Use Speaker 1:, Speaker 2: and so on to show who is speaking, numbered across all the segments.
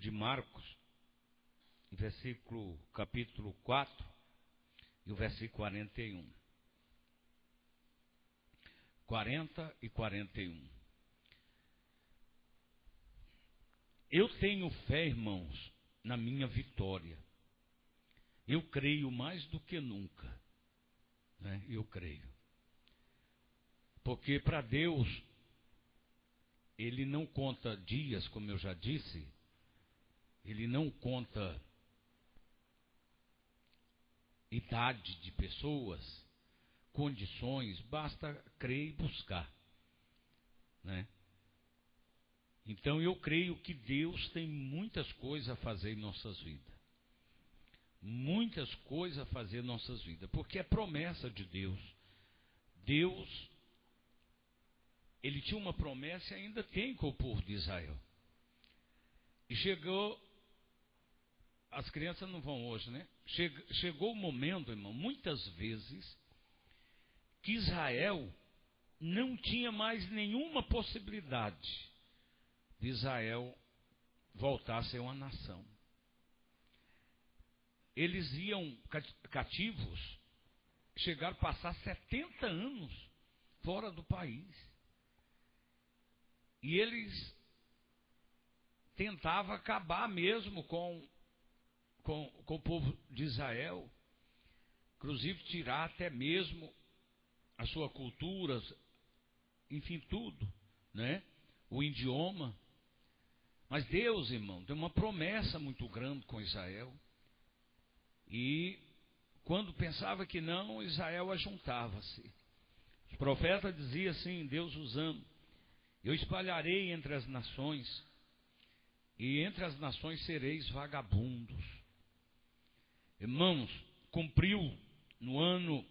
Speaker 1: de Marcos, capítulo 4, e o versículo 41. 40 e 41. Eu tenho fé, irmãos, na minha vitória. Eu creio mais do que nunca. Né? Eu creio. Porque para Deus, Ele não conta dias, como eu já disse. Ele não conta idade de pessoas, condições, basta crer e buscar, né? Então eu creio que Deus tem muitas coisas a fazer em nossas vidas. Muitas coisas a fazer em nossas vidas, porque é promessa de Deus. Deus, Ele tinha uma promessa e ainda tem com o povo de Israel. E chegou, as crianças não vão hoje, né? Chegou o momento, irmão, muitas vezes, que Israel não tinha mais nenhuma possibilidade de Israel voltar a ser uma nação. Eles iam cativos, chegaram a passar 70 anos fora do país. E eles tentavam acabar mesmo com o povo de Israel, inclusive tirar até mesmo a sua cultura, enfim, tudo, né? O idioma. Mas Deus, irmão, tem uma promessa muito grande com Israel. E quando pensava que não, Israel ajuntava-se. Os profetas diziam assim, Deus usando: eu espalharei entre as nações, e entre as nações sereis vagabundos. Irmãos, cumpriu no ano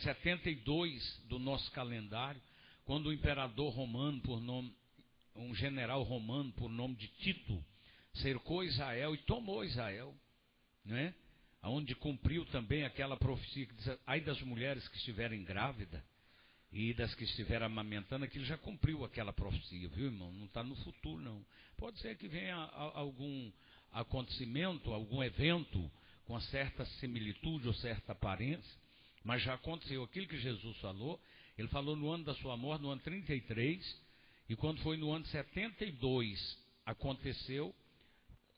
Speaker 1: 72 do nosso calendário, quando o imperador romano, um general romano por nome de Tito, cercou Israel e tomou Israel, né? Onde cumpriu também aquela profecia que diz: ai das mulheres que estiverem grávidas e das que estiverem amamentando. Aquilo já cumpriu aquela profecia, viu, irmão? Não está no futuro, não. Pode ser que venha algum acontecimento, algum evento com certa similitude ou certa aparência, mas já aconteceu aquilo que Jesus falou. Ele falou no ano da sua morte, no ano 33, e quando foi no ano 72, aconteceu.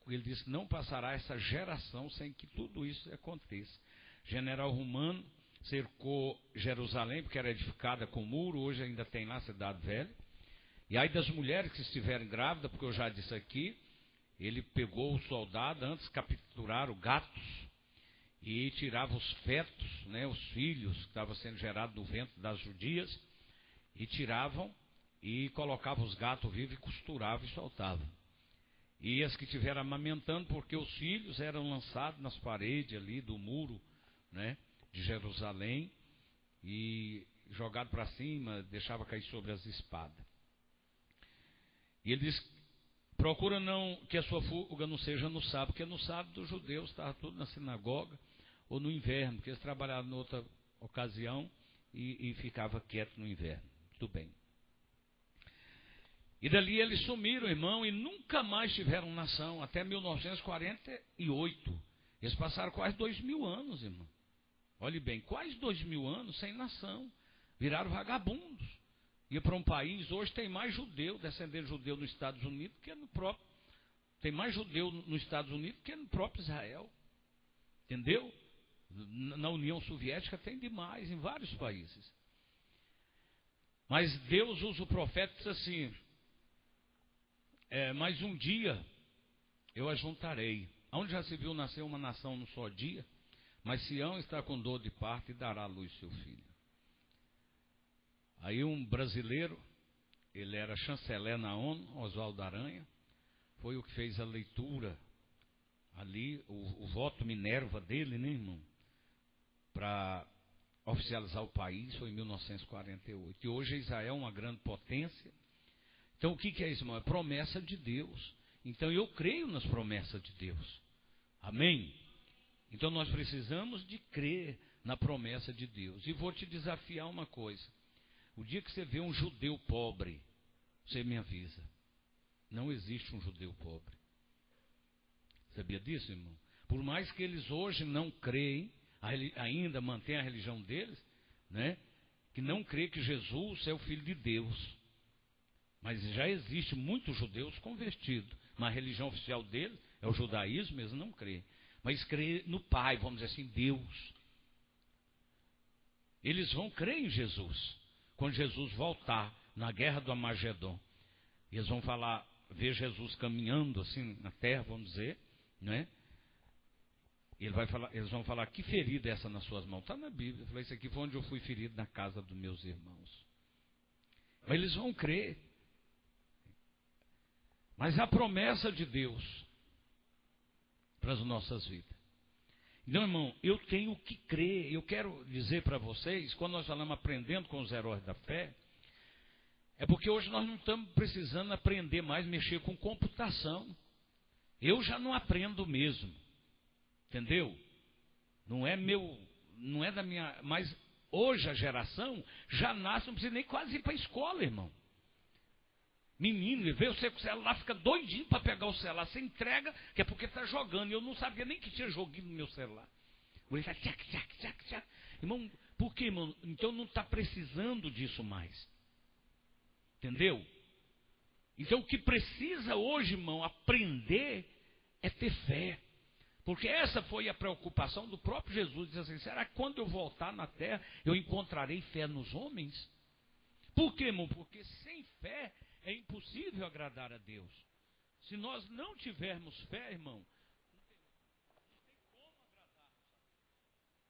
Speaker 1: Ele disse: não passará essa geração sem que tudo isso aconteça. General romano cercou Jerusalém, porque era edificada com muro, hoje ainda tem lá a cidade velha. E aí das mulheres que estiverem grávidas, porque eu já disse aqui, ele pegou o soldado, antes capturaram gatos, e tirava os fetos, né, os filhos que estavam sendo gerados do ventre das judias, e tiravam e colocavam os gatos vivos e costuravam e soltavam. E as que estiveram amamentando, porque os filhos eram lançados nas paredes ali do muro, né, de Jerusalém, e jogados para cima, deixava cair sobre as espadas. E ele diz: procura não que a sua fuga não seja no sábado, porque no sábado os judeus estavam tudo na sinagoga, ou no inverno, porque eles trabalhavam em outra ocasião e ficava quieto no inverno. Tudo bem. E dali eles sumiram, irmão, e nunca mais tiveram nação, até 1948. Eles passaram quase 2000 anos, irmão. Olhe bem, quase 2000 anos sem nação. Viraram vagabundos. Ia para um país, hoje tem mais judeu, descendente judeu nos Estados Unidos, que no próprio. Tem mais judeu nos Estados Unidos que no próprio Israel. Entendeu? Na União Soviética tem demais, em vários países. Mas Deus usa o profeta e diz assim: mas um dia eu ajuntarei. Onde já se viu nascer uma nação num só dia? Mas Sião está com dor de parto e dará à luz seu filho. Aí um brasileiro, ele era chanceler na ONU, Oswaldo Aranha, foi o que fez a leitura ali, o voto Minerva dele, né, irmão? Para oficializar o país, foi em 1948. E hoje Israel é uma grande potência. Então o que é isso, irmão? É promessa de Deus. Então eu creio nas promessas de Deus. Amém? Então nós precisamos de crer na promessa de Deus. E vou te desafiar uma coisa: o dia que você vê um judeu pobre, você me avisa. Não existe um judeu pobre. Sabia disso, irmão? Por mais que eles hoje não creem, ainda mantêm a religião deles, né? Que não crê que Jesus é o Filho de Deus. Mas já existe muitos judeus convertidos. Mas a religião oficial deles é o judaísmo, eles não creem. Mas creem no Pai, vamos dizer assim, Deus. Eles vão crer em Jesus. Quando Jesus voltar na guerra do Armagedon, eles vão falar, ver Jesus caminhando assim na terra, vamos dizer, né? Eles vão falar, que ferida é essa nas suas mãos? Está na Bíblia. Eu falei, isso aqui foi onde eu fui ferido, na casa dos meus irmãos. Mas eles vão crer. Mas a promessa de Deus para as nossas vidas. Então, irmão, eu tenho que crer. Eu quero dizer para vocês, quando nós falamos aprendendo com os heróis da fé, é porque hoje nós não estamos precisando aprender mais a mexer com computação. Eu já não aprendo mesmo. Entendeu? Não é da minha... Mas hoje a geração já nasce, não precisa nem quase ir para a escola, irmão. Menino, ele vê você com o celular, fica doidinho para pegar o celular. Você entrega, que é porque está jogando. Eu não sabia nem que tinha joguinho no meu celular. Ele fala, tchac. Irmão, por quê, irmão? Então não está precisando disso mais. Entendeu? Então o que precisa hoje, irmão, aprender é ter fé. Porque essa foi a preocupação do próprio Jesus. Diz assim, será que quando eu voltar na terra, eu encontrarei fé nos homens? Por quê, irmão? Porque sem fé é impossível agradar a Deus. Se nós não tivermos fé, irmão, não tem como agradar.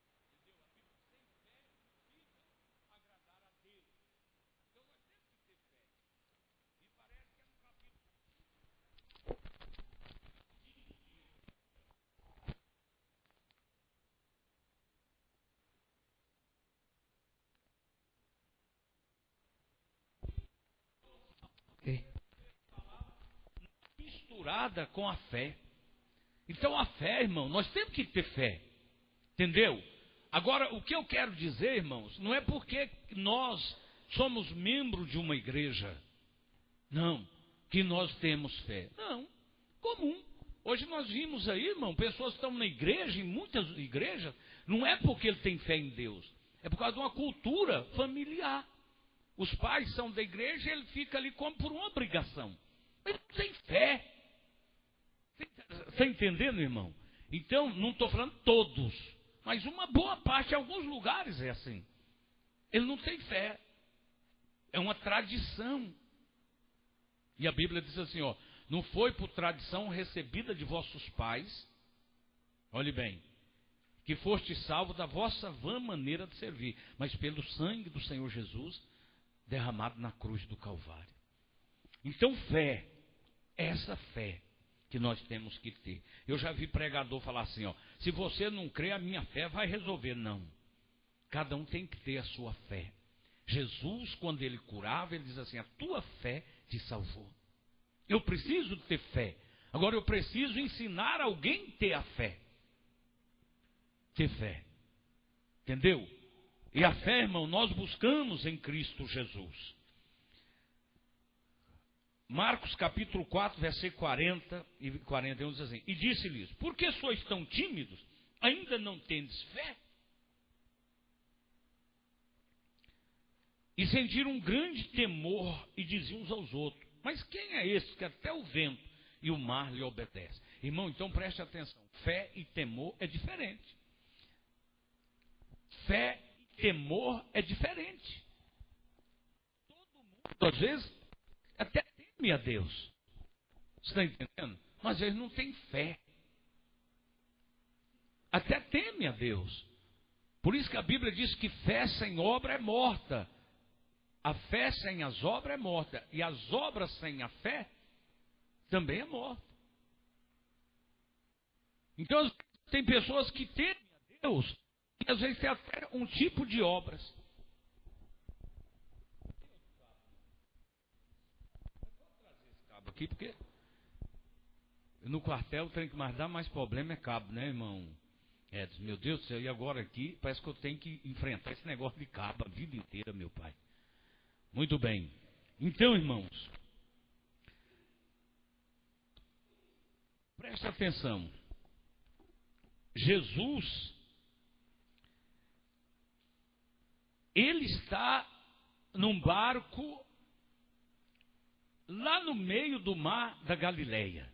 Speaker 1: Entendeu? A Bíblia, sem fé é impossível agradar a Deus. Então nós temos que ter fé. Me parece que é no capítulo. Misturada com a fé. Então a fé, irmão, nós temos que ter fé. Entendeu? Agora, o que eu quero dizer, irmãos, não é porque nós somos membros de uma igreja, não, que nós temos fé. Não, comum. Hoje nós vimos aí, irmão, pessoas que estão na igreja, em muitas igrejas, não é porque ele tem fé em Deus, é por causa de uma cultura familiar. Os pais são da igreja e ele fica ali como por uma obrigação. Ele não tem fé. Está entendendo, irmão? Então, não estou falando todos, mas uma boa parte, em alguns lugares é assim. Ele não tem fé. É uma tradição. E a Bíblia diz assim, ó, não foi por tradição recebida de vossos pais, olhe bem, que foste salvo da vossa vã maneira de servir, mas pelo sangue do Senhor Jesus derramado na cruz do Calvário. Então, fé, essa fé que nós temos que ter. Eu já vi pregador falar assim, ó, se você não crê, a minha fé vai resolver. Não. Cada um tem que ter a sua fé. Jesus, quando ele curava, ele diz assim, a tua fé te salvou. Eu preciso ter fé. Agora eu preciso ensinar alguém a ter a fé. Ter fé. Entendeu? E a fé, irmão, nós buscamos em Cristo Jesus. Marcos capítulo 4, versículo 40 e 41 diz assim, e disse-lhes, por que sois tão tímidos? Ainda não tendes fé? E sentiram um grande temor e diziam uns aos outros, mas quem é esse que até o vento e o mar lhe obedecem? Irmão, então preste atenção, fé e temor é diferente. Fé e temor é diferente. Todo mundo, às vezes, até teme a Deus. Você está entendendo? Mas às vezes não tem fé. Até teme a Deus. Por isso que a Bíblia diz que fé sem obra é morta. A fé sem as obras é morta. E as obras sem a fé também é morta. Então tem pessoas que temem a Deus e às vezes tem até um tipo de obras. Aqui, porque no quartel tem que mais dar mais problema é cabo, né, irmão? Meu Deus do céu, e agora aqui parece que eu tenho que enfrentar esse negócio de cabo a vida inteira, meu pai. Muito bem. Então, irmãos, Preste atenção. Jesus, ele está num barco lá no meio do mar da Galileia.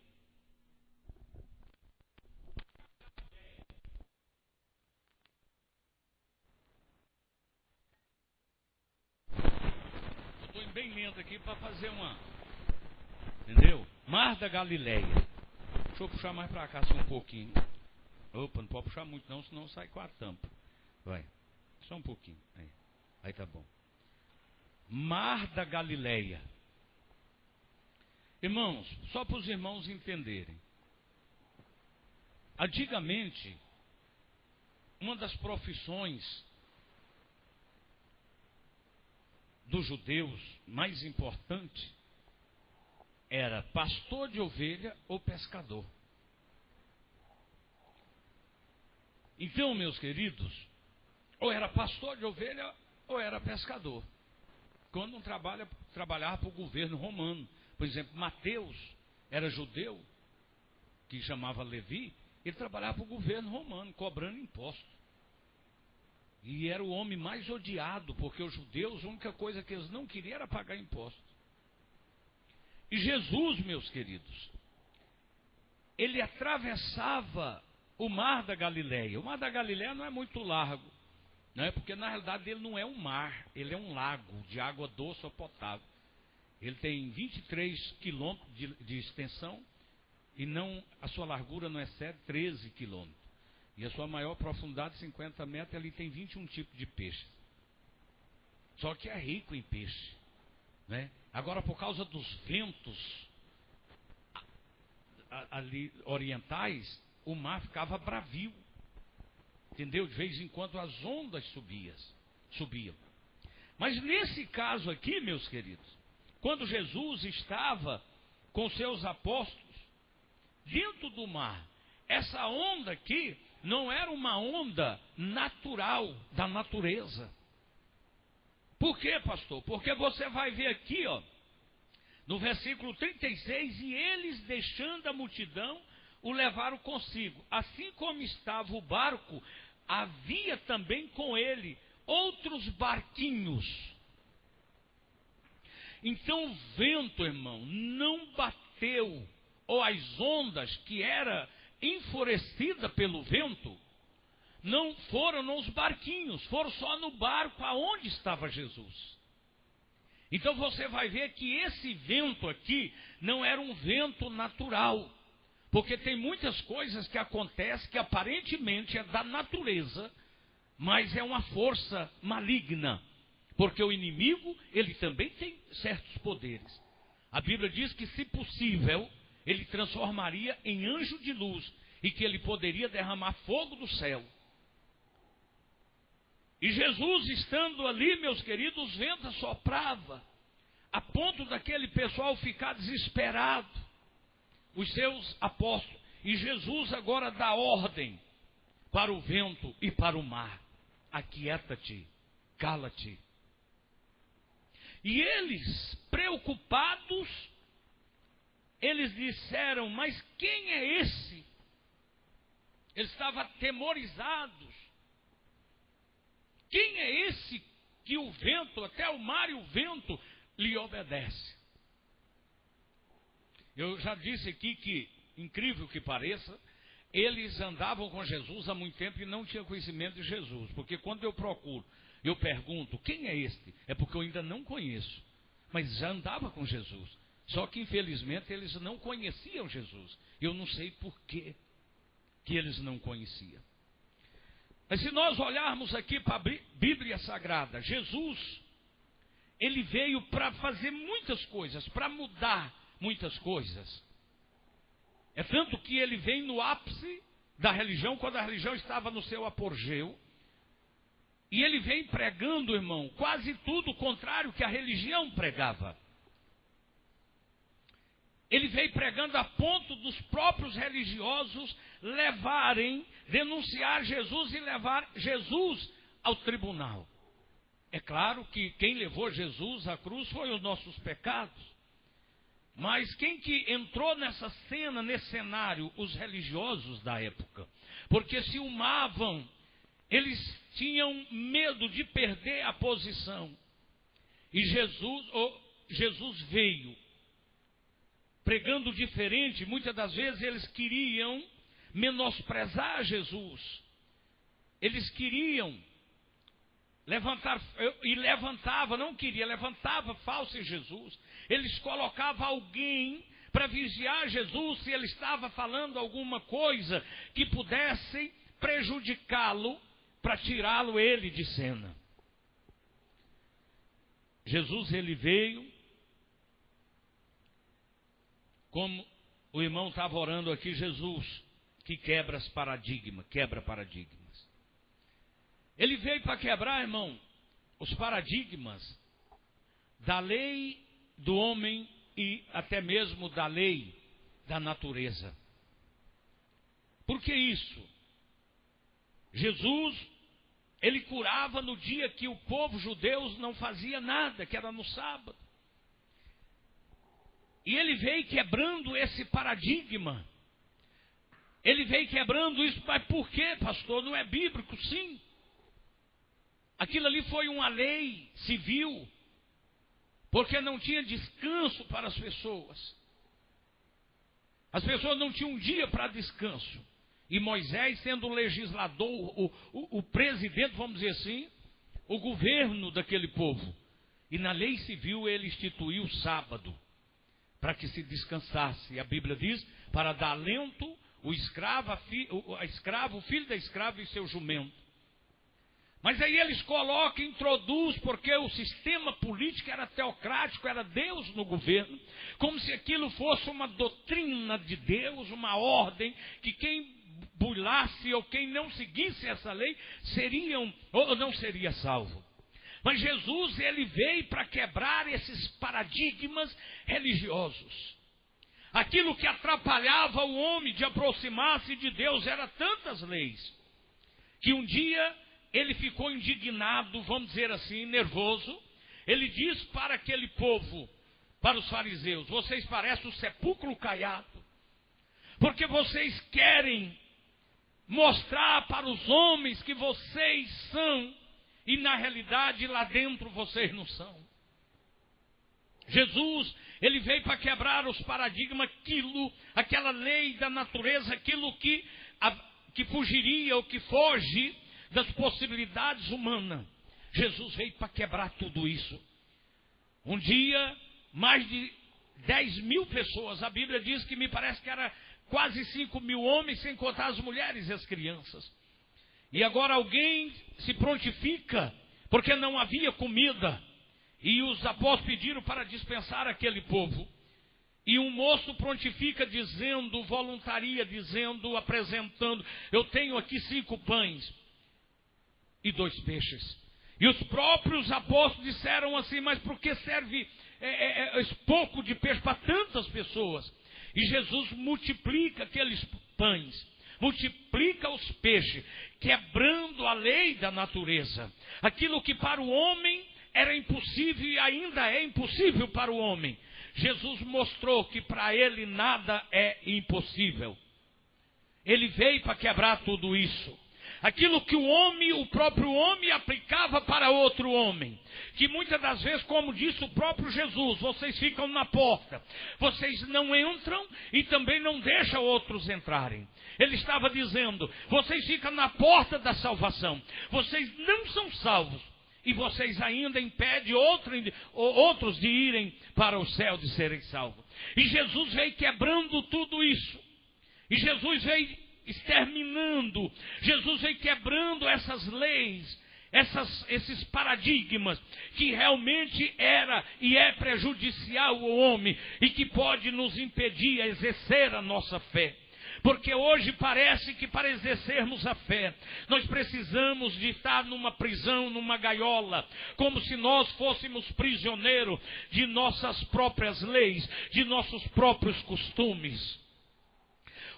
Speaker 1: Estou bem lento aqui para fazer uma... Entendeu? Mar da Galileia. Deixa eu puxar mais para cá só um pouquinho. Opa, não pode puxar muito não, senão sai com a tampa. Vai, só um pouquinho. Aí tá bom. Mar da Galileia. Irmãos, só para os irmãos entenderem. Antigamente, uma das profissões dos judeus mais importante era pastor de ovelha ou pescador. Então, meus queridos, ou era pastor de ovelha ou era pescador. Quando não trabalhava para o governo romano. Por exemplo, Mateus era judeu, que chamava Levi, ele trabalhava para o governo romano, cobrando imposto. E era o homem mais odiado, porque os judeus, a única coisa que eles não queriam era pagar imposto. E Jesus, meus queridos, ele atravessava o mar da Galileia. O mar da Galileia não é muito largo, né? Porque na realidade ele não é um mar, ele é um lago de água doce ou potável. Ele tem 23 quilômetros de extensão e a sua largura não excede 13 quilômetros. E a sua maior profundidade, 50 metros, ali tem 21 tipos de peixe. Só que é rico em peixe, né? Agora, por causa dos ventos ali orientais, o mar ficava bravio. Entendeu? De vez em quando as ondas subiam. Mas nesse caso aqui, meus queridos, quando Jesus estava com seus apóstolos dentro do mar, essa onda aqui não era uma onda natural da natureza. Por quê, pastor? Porque você vai ver aqui, ó, no versículo 36, e eles, deixando a multidão, o levaram consigo. Assim como estava o barco, havia também com ele outros barquinhos. Então o vento, irmão, não bateu, ou as ondas que era enfurecida pelo vento, não foram nos barquinhos, foram só no barco aonde estava Jesus. Então você vai ver que esse vento aqui não era um vento natural, porque tem muitas coisas que acontecem que aparentemente é da natureza, mas é uma força maligna, porque o inimigo, ele também tem certos poderes. A Bíblia diz que, se possível, ele transformaria em anjo de luz e que ele poderia derramar fogo do céu. E Jesus, estando ali, meus queridos, os ventos soprava, a ponto daquele pessoal ficar desesperado, os seus apóstolos. E Jesus agora dá ordem para o vento e para o mar: aquieta-te, cala-te. E eles, preocupados, eles disseram: mas quem é esse? Eles estavam atemorizados. Quem é esse que o vento, até o mar e o vento, lhe obedece? Eu já disse aqui que, incrível que pareça, eles andavam com Jesus há muito tempo e não tinham conhecimento de Jesus. Porque quando eu procuro, eu pergunto: quem é este? É porque eu ainda não conheço. Mas já andava com Jesus. Só que, infelizmente, eles não conheciam Jesus. Eu não sei por que eles não conheciam. Mas se nós olharmos aqui para a Bíblia Sagrada, Jesus, ele veio para fazer muitas coisas, para mudar muitas coisas. É tanto que ele vem no ápice da religião, quando a religião estava no seu apogeu. E ele vem pregando, irmão, quase tudo o contrário que a religião pregava. Ele veio pregando a ponto dos próprios religiosos denunciar Jesus e levar Jesus ao tribunal. É claro que quem levou Jesus à cruz foi os nossos pecados. Mas quem que entrou nessa cena, nesse cenário? Os religiosos da época. Porque ciumavam, eles tinham medo de perder a posição. E Jesus veio pregando diferente. Muitas das vezes eles queriam menosprezar Jesus. Eles queriam levantava falso em Jesus. Eles colocavam alguém para vigiar Jesus se ele estava falando alguma coisa que pudesse prejudicá-lo, para tirá-lo ele de cena. Jesus, ele veio, como o irmão estava orando aqui, Jesus que quebra paradigmas. Ele veio para quebrar, irmão, os paradigmas da lei do homem e até mesmo da lei da natureza. Por que isso? Jesus, ele curava no dia que o povo judeu não fazia nada, que era no sábado. E ele veio quebrando esse paradigma. Ele veio quebrando isso. Mas por quê, pastor? Não é bíblico? Sim. Aquilo ali foi uma lei civil, porque não tinha descanso para as pessoas. As pessoas não tinham um dia para descanso. E Moisés, sendo o legislador, o presidente, vamos dizer assim, o governo daquele povo. E na lei civil ele instituiu o sábado, para que se descansasse. E a Bíblia diz, para dar alento o escravo, o filho da escrava e seu jumento. Mas aí eles colocam, introduz, porque o sistema político era teocrático, era Deus no governo, como se aquilo fosse uma doutrina de Deus, uma ordem, que quem burlasse ou quem não seguisse essa lei, não seria salvo. Mas Jesus, ele veio para quebrar esses paradigmas religiosos. Aquilo que atrapalhava o homem de aproximar-se de Deus, eram tantas leis, que um dia ele ficou indignado, vamos dizer assim, nervoso. Ele diz para aquele povo, para os fariseus: vocês parecem o sepulcro caiado, porque vocês querem mostrar para os homens que vocês são, e na realidade lá dentro vocês não são. Jesus, ele veio para quebrar os paradigmas, aquela lei da natureza, aquilo que fugiria ou que foge das possibilidades humanas. Jesus veio para quebrar tudo isso. Um dia, mais de 10 mil pessoas, a Bíblia diz que me parece que era quase 5 mil homens, sem contar as mulheres e as crianças. E agora alguém se prontifica, porque não havia comida, e os apóstolos pediram para dispensar aquele povo. E um moço prontifica dizendo, voluntaria dizendo, apresentando: eu tenho aqui 5 pães e 2 peixes. E os próprios apóstolos disseram assim: mas por que serve esse pouco de peixe para tantas pessoas? E Jesus multiplica aqueles pães, multiplica os peixes, quebrando a lei da natureza. Aquilo que para o homem era impossível e ainda é impossível para o homem, Jesus mostrou que para ele nada é impossível. Ele veio para quebrar tudo isso. Aquilo que o próprio homem aplicava para outro homem, que muitas das vezes, como disse o próprio Jesus, vocês ficam na porta, vocês não entram e também não deixam outros entrarem. Ele estava dizendo: vocês ficam na porta da salvação, vocês não são salvos, e vocês ainda impedem outros de irem para o céu, de serem salvos. E Jesus veio quebrando tudo isso, e Jesus veio exterminando, Jesus veio quebrando essas leis, esses paradigmas, que realmente era e é prejudicial ao homem, e que pode nos impedir a exercer a nossa fé. Porque hoje parece que para exercermos a fé, nós precisamos de estar numa prisão, numa gaiola, como se nós fôssemos prisioneiros de nossas próprias leis, de nossos próprios costumes.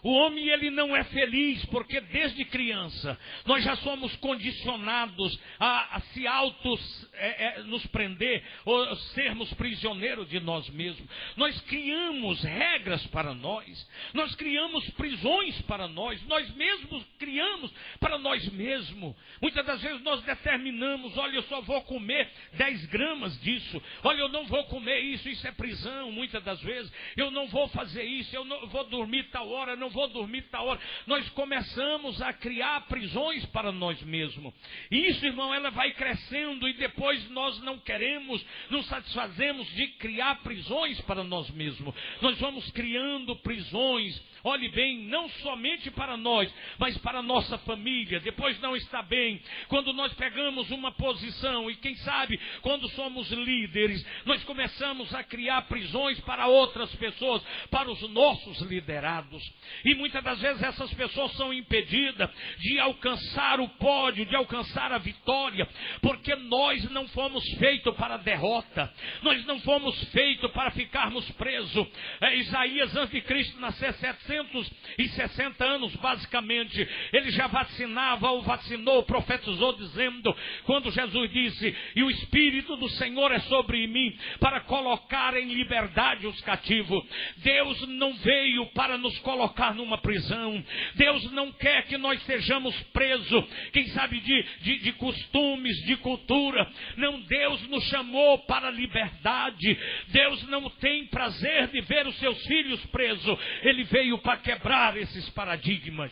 Speaker 1: O homem, ele não é feliz, porque desde criança nós já somos condicionados a se nos prender, ou sermos prisioneiros de nós mesmos. Nós criamos regras para nós criamos prisões para nós mesmos criamos para nós mesmos. Muitas das vezes nós determinamos: olha, eu só vou comer 10 gramas disso, olha, eu não vou comer isso é prisão. Muitas das vezes eu não vou fazer isso, eu não vou dormir tal hora, não vou dormir tal hora. Nós começamos a criar prisões para nós mesmos. E isso, irmão, ela vai crescendo, e depois nós não queremos, não satisfazemos de criar prisões para nós mesmos. Nós vamos criando prisões, olhe bem, não somente para nós, mas para a nossa família. Depois não está bem quando nós pegamos uma posição, e quem sabe quando somos líderes, nós começamos a criar prisões para outras pessoas, para os nossos liderados. E muitas das vezes essas pessoas são impedidas de alcançar o pódio, de alcançar a vitória, porque nós não fomos feitos para a derrota, nós não fomos feitos para ficarmos presos. Isaías, antes de Cristo nascer, 760 anos basicamente, ele já vacinou, profetizou, dizendo, quando Jesus disse: e o Espírito do Senhor é sobre mim, para colocar em liberdade os cativos. Deus não veio para nos colocar numa prisão. Deus não quer que nós sejamos presos, quem sabe de costumes, de cultura. Não, Deus nos chamou para a liberdade. Deus não tem prazer de ver os seus filhos presos. Ele veio para quebrar esses paradigmas.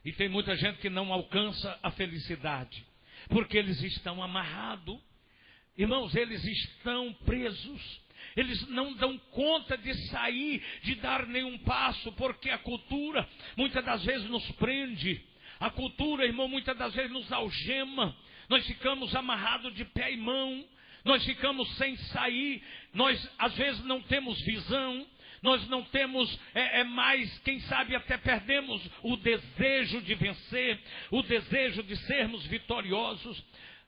Speaker 1: E tem muita gente que não alcança a felicidade, porque eles estão amarrados. Irmãos, eles estão presos. Eles não dão conta de sair, de dar nenhum passo, porque a cultura muitas das vezes nos prende. A cultura, irmão, muitas das vezes nos algema. Nós ficamos amarrados de pé e mão. Nós ficamos sem sair. Nós às vezes não temos visão. Nós não temos mais, quem sabe até perdemos o desejo de vencer, o desejo de sermos vitoriosos.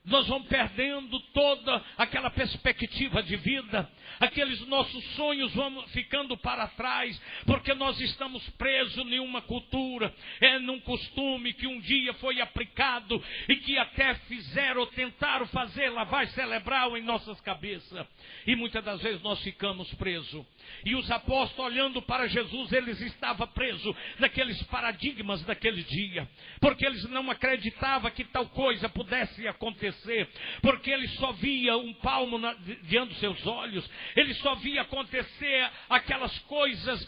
Speaker 1: Nós vamos perdendo toda aquela perspectiva de vida. Aqueles nossos sonhos vão ficando para trás, porque nós estamos presos em uma cultura, num costume que um dia foi aplicado e que até fizeram ou tentaram fazer lavagem cerebral em nossas cabeças. E muitas das vezes nós ficamos presos. E os apóstolos, olhando para Jesus, eles estavam presos naqueles paradigmas daquele dia, porque eles não acreditavam que tal coisa pudesse acontecer, porque eles só via um palmo diante dos seus olhos, eles só via acontecer aquelas coisas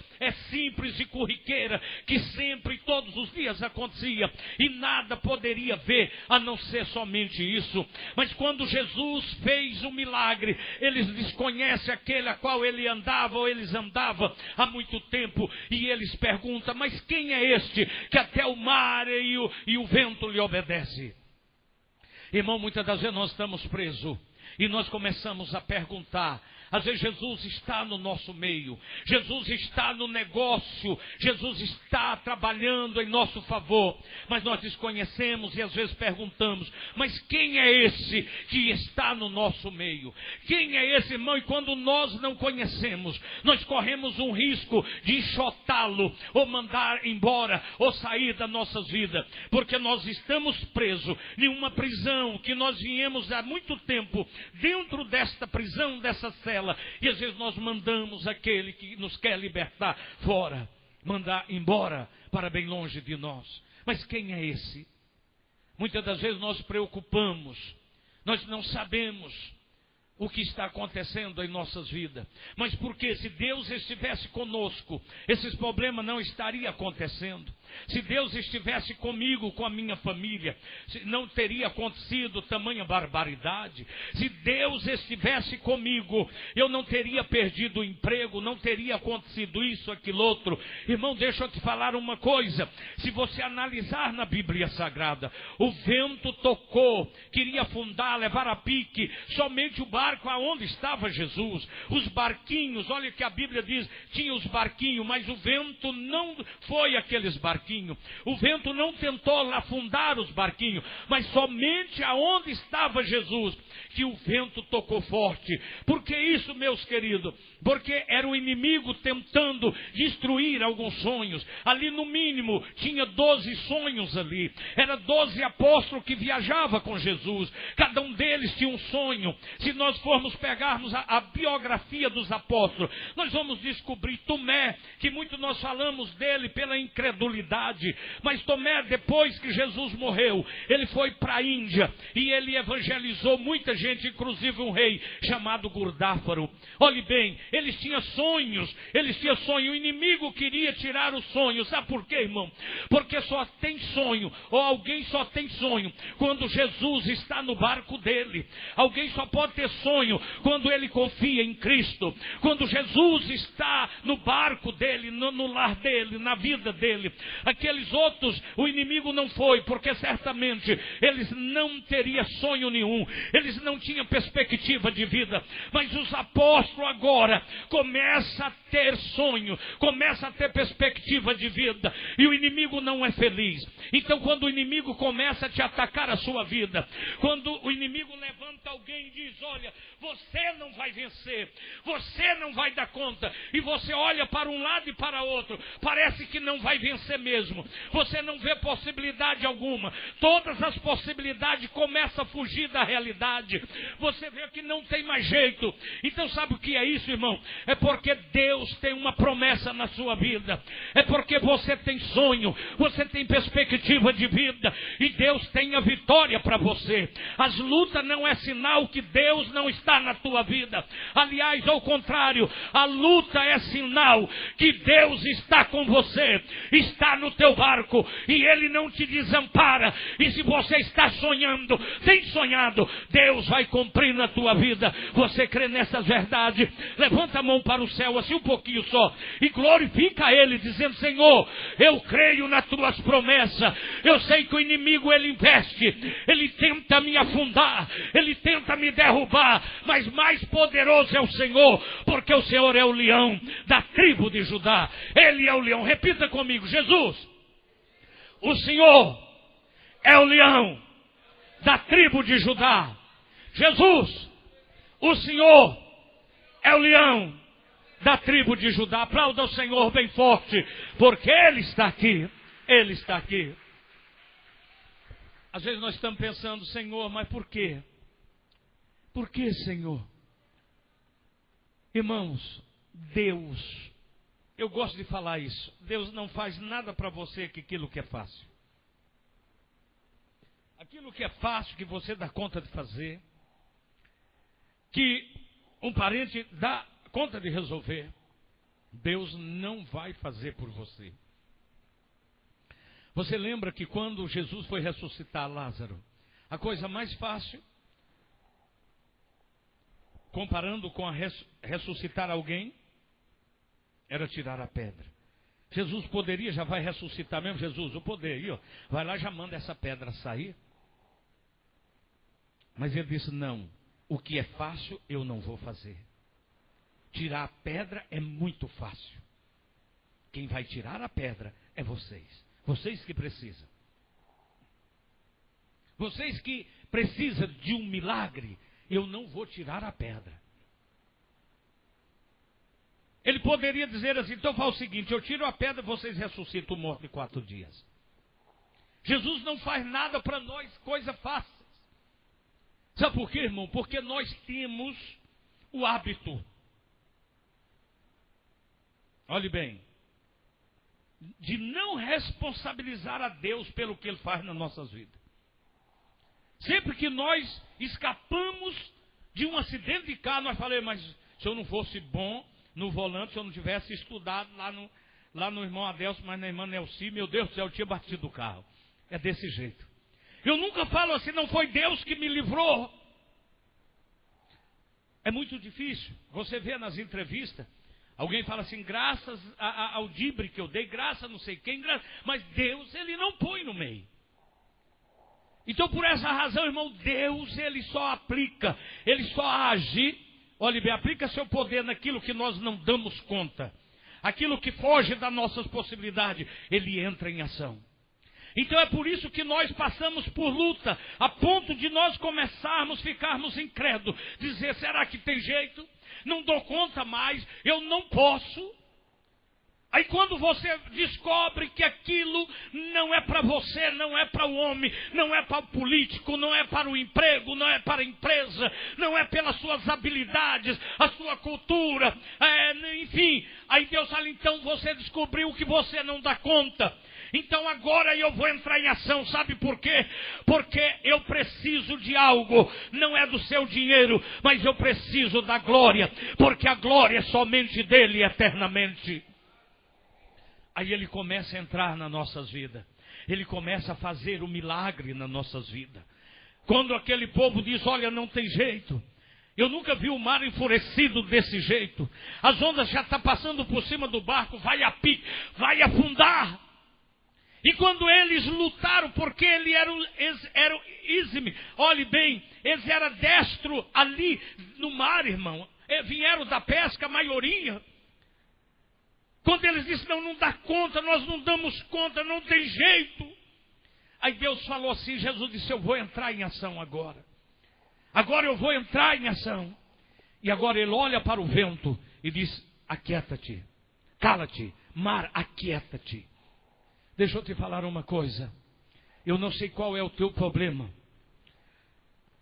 Speaker 1: simples e corriqueiras que sempre, todos os dias acontecia, e nada poderia ver a não ser somente isso. Mas quando Jesus fez o milagre, eles desconhecem aquele a qual ele andava, ou eles andavam há muito tempo, e eles perguntam: mas quem é este que até o mar e o vento lhe obedece? Irmão, muitas das vezes nós estamos presos e nós começamos a perguntar. Às vezes Jesus está no nosso meio, Jesus está no negócio, Jesus está trabalhando em nosso favor, mas nós desconhecemos e às vezes perguntamos: mas quem é esse que está no nosso meio? Quem é esse, irmão? E quando nós não conhecemos, nós corremos um risco de enxotá-lo, ou mandar embora, ou sair das nossas vidas, porque nós estamos presos em uma prisão que nós viemos há muito tempo dentro desta prisão, dessa cela. E às vezes nós mandamos aquele que nos quer libertar fora, mandar embora para bem longe de nós. Mas quem é esse? Muitas das vezes nós preocupamos, nós não sabemos o que está acontecendo em nossas vidas. Mas porque se Deus estivesse conosco, esses problemas não estariam acontecendo. Se Deus estivesse comigo, com a minha família, não teria acontecido tamanha barbaridade. Se Deus estivesse comigo, eu não teria perdido o emprego, não teria acontecido isso, aquilo, outro. Irmão, deixa eu te falar uma coisa. Se você analisar na Bíblia Sagrada, o vento tocou, queria afundar, levar a pique, somente o barco aonde estava Jesus. Os barquinhos, olha que a Bíblia diz, tinha os barquinhos, mas o vento não foi aqueles barquinhos. barquinho. O vento não tentou afundar os barquinhos, mas somente aonde estava Jesus que o vento tocou forte. Por que isso, meus queridos? Porque era o inimigo tentando destruir alguns sonhos. Ali no mínimo tinha 12 sonhos ali. Era 12 apóstolos que viajavam com Jesus. Cada um deles tinha um sonho. Se nós formos pegarmos a biografia dos apóstolos, nós vamos descobrir Tomé, que muito nós falamos dele pela incredulidade. Mas Tomé, depois que Jesus morreu, ele foi para a Índia e ele evangelizou muita gente, inclusive um rei chamado Gurdáfaro. Olhe bem, eles tinham sonhos, o inimigo queria tirar os sonhos. Sabe por quê, irmão? Porque só tem sonho, ou alguém só tem sonho quando Jesus está no barco dele. Alguém só pode ter sonho quando ele confia em Cristo, quando Jesus está no barco dele, no lar dele, na vida dele. Aqueles outros, o inimigo não foi, porque certamente eles não teriam sonho nenhum, eles não tinham perspectiva de vida. Mas os apóstolos agora começam a ter sonho, começam a ter perspectiva de vida, e o inimigo não é feliz. Então quando o inimigo começa a te atacar a sua vida, quando o inimigo levanta alguém e diz: olha, você não vai vencer, você não vai dar conta, e você olha para um lado e para outro, parece que não vai vencer mesmo, você não vê possibilidade alguma, todas as possibilidades começam a fugir da realidade, você vê que não tem mais jeito. Então sabe o que é isso, irmão? É porque Deus tem uma promessa na sua vida, é porque você tem sonho, você tem perspectiva de vida, e Deus tem a vitória para você. As lutas não é sinal que Deus não está na tua vida. Aliás, ao contrário, a luta é sinal que Deus está com você, está no teu barco, e Ele não te desampara. E se você está sonhando, tem sonhado, Deus vai cumprir na tua vida. Você crê nessas verdades? Levanta a mão para o céu, assim um pouquinho só, e glorifica a Ele, dizendo: Senhor, eu creio nas tuas promessas. Eu sei que o inimigo, ele investe, ele tenta me afundar, ele tenta me derrubar, mas mais poderoso é o Senhor, porque o Senhor é o leão da tribo de Judá. Ele é o leão. Repita comigo: Jesus, o Senhor é o leão da tribo de Judá. Jesus, o Senhor é o leão da tribo de Judá. Aplauda o Senhor bem forte, porque Ele está aqui. Ele está aqui. Às vezes nós estamos pensando: Senhor, mas por quê? Por que, Senhor? Irmãos, Deus, eu gosto de falar isso, Deus não faz nada para você que aquilo que é fácil. Aquilo que é fácil, que você dá conta de fazer, que um parente dá conta de resolver, Deus não vai fazer por você. Você lembra que quando Jesus foi ressuscitar Lázaro, a coisa mais fácil, comparando com a ressuscitar alguém, era tirar a pedra. Jesus poderia, já vai ressuscitar mesmo, Jesus, o poder aí, ó, vai lá, já manda essa pedra sair. Mas ele disse: não, o que é fácil eu não vou fazer. Tirar a pedra é muito fácil. Quem vai tirar a pedra é vocês. Vocês que precisam. Vocês que precisam de um milagre, eu não vou tirar a pedra. Ele poderia dizer assim: então faz o seguinte, eu tiro a pedra, vocês ressuscitam o morto em 4 dias. Jesus não faz nada para nós, coisa fácil. Sabe por quê, irmão? Porque nós temos o hábito. Olhe bem, de não responsabilizar a Deus pelo que Ele faz nas nossas vidas. Sempre que nós escapamos de um acidente de carro, nós falamos: mas se eu não fosse bom no volante, se eu não tivesse estudado lá no irmão Adelso, mas na irmã Nelci, meu Deus do céu, eu tinha batido o carro. É desse jeito. Eu nunca falo assim: não foi Deus que me livrou. É muito difícil. Você vê nas entrevistas, alguém fala assim: graças ao dibre que eu dei, graças a não sei quem, mas Deus, Ele não põe no meio. Então, por essa razão, irmão, Deus, Ele só aplica, Ele só age. Olha bem, aplica seu poder naquilo que nós não damos conta. aquilo que foge das nossas possibilidades, Ele entra em ação. Então é por isso que nós passamos por luta, a ponto de nós começarmos a ficarmos incrédulos, dizer, será que tem jeito? Não dou conta mais, eu não posso. Aí quando você descobre que aquilo não é para você, não é para o homem, não é para o político, não é para o emprego, não é para a empresa, não é pelas suas habilidades, a sua cultura, enfim. Aí Deus fala, então você descobriu que você não dá conta. Então agora eu vou entrar em ação, sabe por quê? Porque eu preciso de algo, não é do seu dinheiro, mas eu preciso da glória, porque a glória é somente dele eternamente. Aí Ele começa a entrar nas nossas vidas. Ele começa a fazer o milagre nas nossas vidas. Quando aquele povo diz, olha, não tem jeito. Eu nunca vi o mar enfurecido desse jeito. As ondas já estão passando por cima do barco, vai a pique, vai afundar. E quando eles lutaram, porque ele era ízime, olhe bem, eles eram destro ali no mar, irmão. Vieram da pesca, a maioria. Quando eles disseram, não dá conta, nós não damos conta, não tem jeito. Aí Deus falou assim, Jesus disse, eu vou entrar em ação agora. Agora eu vou entrar em ação. E agora ele olha para o vento e diz, aquieta-te, cala-te, mar, aquieta-te. Deixa eu te falar uma coisa. Eu não sei qual é o teu problema.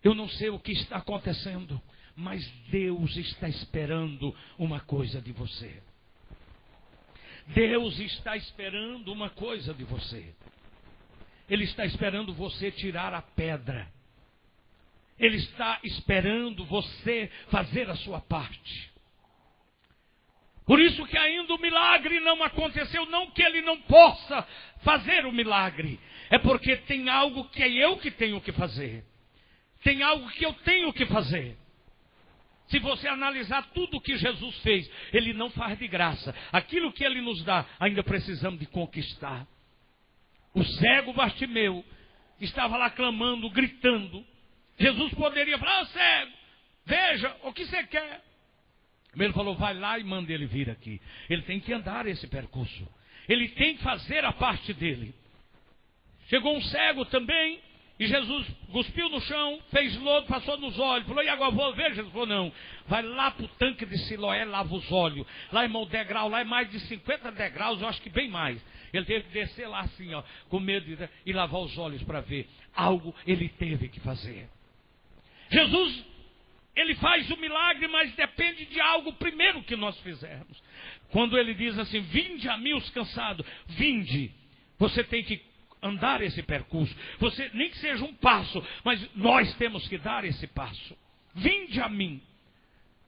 Speaker 1: Eu não sei o que está acontecendo. Mas Deus está esperando uma coisa de você. Deus está esperando uma coisa de você. Ele está esperando você tirar a pedra. Ele está esperando você fazer a sua parte. Por isso que ainda o milagre não aconteceu. Não que ele não possa fazer o milagre. É porque tem algo que é eu que tenho que fazer. Tem algo que eu tenho que fazer. Se você analisar tudo o que Jesus fez, Ele não faz de graça. Aquilo que Ele nos dá, ainda precisamos de conquistar. O cego Bartimeu estava lá clamando, gritando. Jesus poderia falar, cego, veja, o que você quer? Ele falou, vai lá e manda ele vir aqui. Ele tem que andar esse percurso. Ele tem que fazer a parte dele. Chegou um cego também. E Jesus cuspiu no chão, fez lodo, passou nos olhos. Falou, e agora vou ver? Jesus falou, não. Vai lá para o tanque de Siloé, lava os olhos. Lá, irmão, o degrau, lá é mais de 50 degraus, eu acho que bem mais. Ele teve que descer lá assim, ó, com medo e lavar os olhos para ver. Algo ele teve que fazer. Jesus, ele faz o milagre, mas depende de algo primeiro que nós fizermos. Quando ele diz assim, vinde a mim os cansados, vinde. Você tem que andar esse percurso. Você, nem que seja um passo, mas nós temos que dar esse passo. Vinde a mim,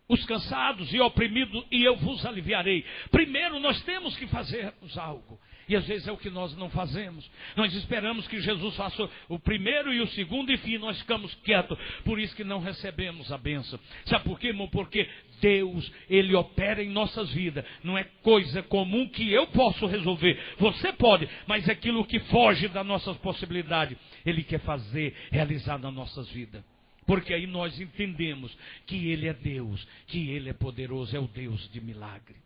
Speaker 1: os cansados e oprimidos, e eu vos aliviarei. Primeiro nós temos que fazermos algo. E às vezes é o que nós não fazemos. Nós esperamos que Jesus faça o primeiro e o segundo, enfim, nós ficamos quietos. Por isso que não recebemos a bênção. Sabe por quê, irmão? Porque Deus, Ele opera em nossas vidas. Não é coisa comum que eu posso resolver. Você pode, mas aquilo que foge das nossas possibilidades, Ele quer fazer, realizar nas nossas vidas. Porque aí nós entendemos que Ele é Deus, que Ele é poderoso, é o Deus de milagre.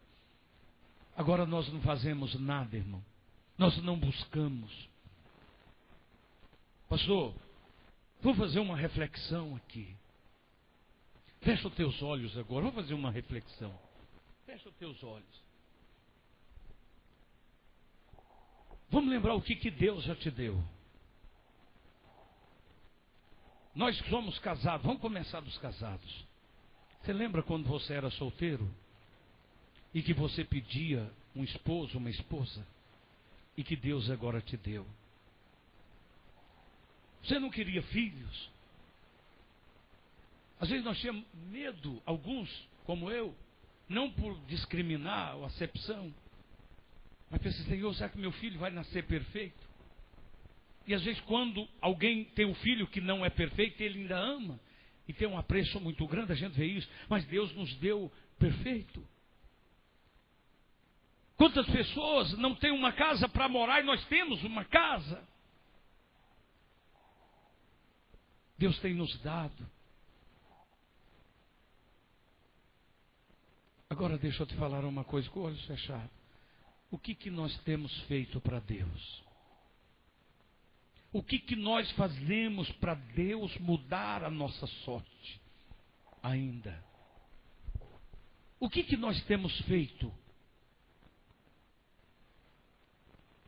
Speaker 1: Agora nós não fazemos nada, irmão. Nós não buscamos. Pastor, vou fazer uma reflexão aqui. Fecha os teus olhos agora, vou fazer uma reflexão. Fecha os teus olhos. Vamos lembrar o que Deus já te deu. Nós somos casados, vamos começar dos casados. Você lembra quando você era solteiro? E que você pedia um esposo, uma esposa? E que Deus agora te deu. Você não queria filhos? Às vezes nós tínhamos medo, alguns, como eu, não por discriminar ou acepção, mas pensei, Senhor, será que meu filho vai nascer perfeito? E às vezes quando alguém tem um filho que não é perfeito, ele ainda ama, e tem um apreço muito grande, a gente vê isso, mas Deus nos deu perfeito. Quantas pessoas não têm uma casa para morar e nós temos uma casa? Deus tem nos dado. Agora deixa eu te falar uma coisa com olhos fechados. O que nós temos feito para Deus? O que nós fazemos para Deus mudar a nossa sorte? Ainda. O que nós temos feito?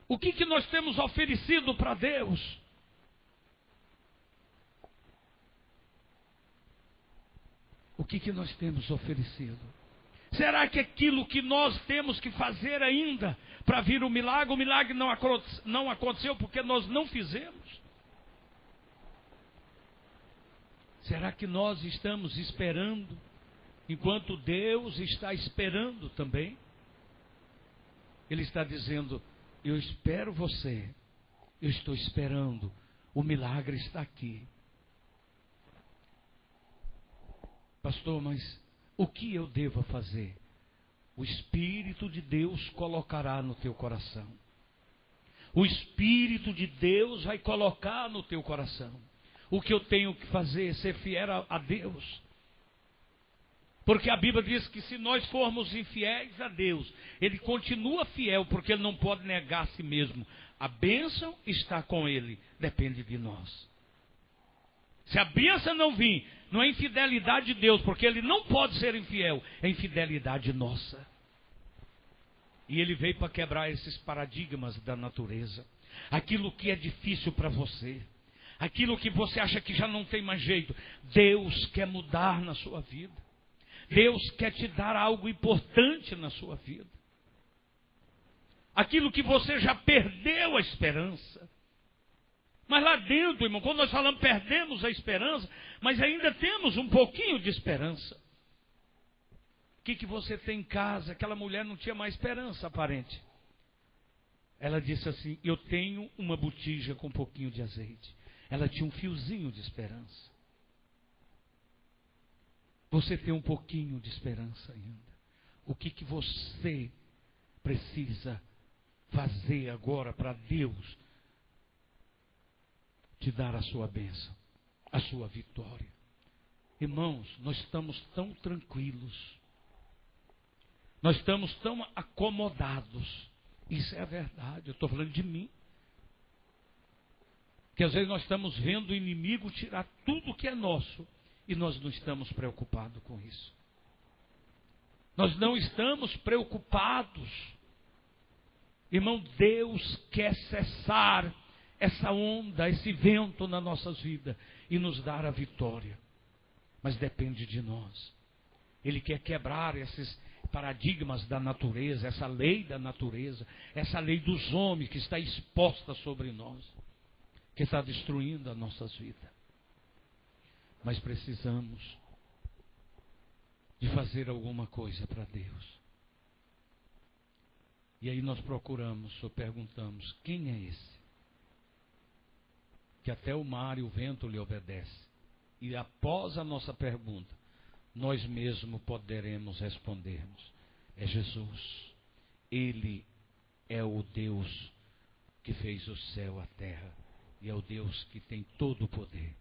Speaker 1: O que nós temos oferecido para Deus? O que nós temos oferecido? Será que aquilo que nós temos que fazer ainda para vir o milagre não aconteceu porque nós não fizemos? Será que nós estamos esperando enquanto Deus está esperando também? Ele está dizendo: eu espero você, eu estou esperando, o milagre está aqui. Pastor, mas o que eu devo fazer? O Espírito de Deus colocará no teu coração. O Espírito de Deus vai colocar no teu coração. O que eu tenho que fazer é ser fiel a Deus. Porque a Bíblia diz que se nós formos infiéis a Deus, Ele continua fiel, porque Ele não pode negar a si mesmo. A bênção está com Ele, depende de nós. Se a bênção não vir, não é infidelidade de Deus, porque Ele não pode ser infiel, é infidelidade nossa. E Ele veio para quebrar esses paradigmas da natureza. Aquilo que é difícil para você, aquilo que você acha que já não tem mais jeito, Deus quer mudar na sua vida. Deus quer te dar algo importante na sua vida. Aquilo que você já perdeu a esperança. Mas lá dentro, irmão, quando nós falamos perdemos a esperança, mas ainda temos um pouquinho de esperança. O que você tem em casa? Aquela mulher não tinha mais esperança aparente. Ela disse assim: eu tenho uma botija com um pouquinho de azeite. Ela tinha um fiozinho de esperança. Você tem um pouquinho de esperança ainda. O que você precisa fazer agora para Deus te dar a sua bênção, a sua vitória? Irmãos, nós estamos tão tranquilos, nós estamos tão acomodados. Isso é a verdade, eu estou falando de mim. Que às vezes nós estamos vendo o inimigo tirar tudo que é nosso e nós não estamos preocupados com isso. Nós não estamos preocupados. Irmão, Deus quer cessar essa onda, esse vento nas nossas vidas e nos dar a vitória. Mas depende de nós. Ele quer quebrar esses paradigmas da natureza, essa lei da natureza, essa lei dos homens que está exposta sobre nós, que está destruindo as nossas vidas. Mas precisamos de fazer alguma coisa para Deus. E aí nós procuramos, ou perguntamos: quem é esse? Que até o mar e o vento lhe obedecem. E após a nossa pergunta, nós mesmos poderemos respondermos: é Jesus. Ele é o Deus que fez o céu e a terra. E é o Deus que tem todo o poder.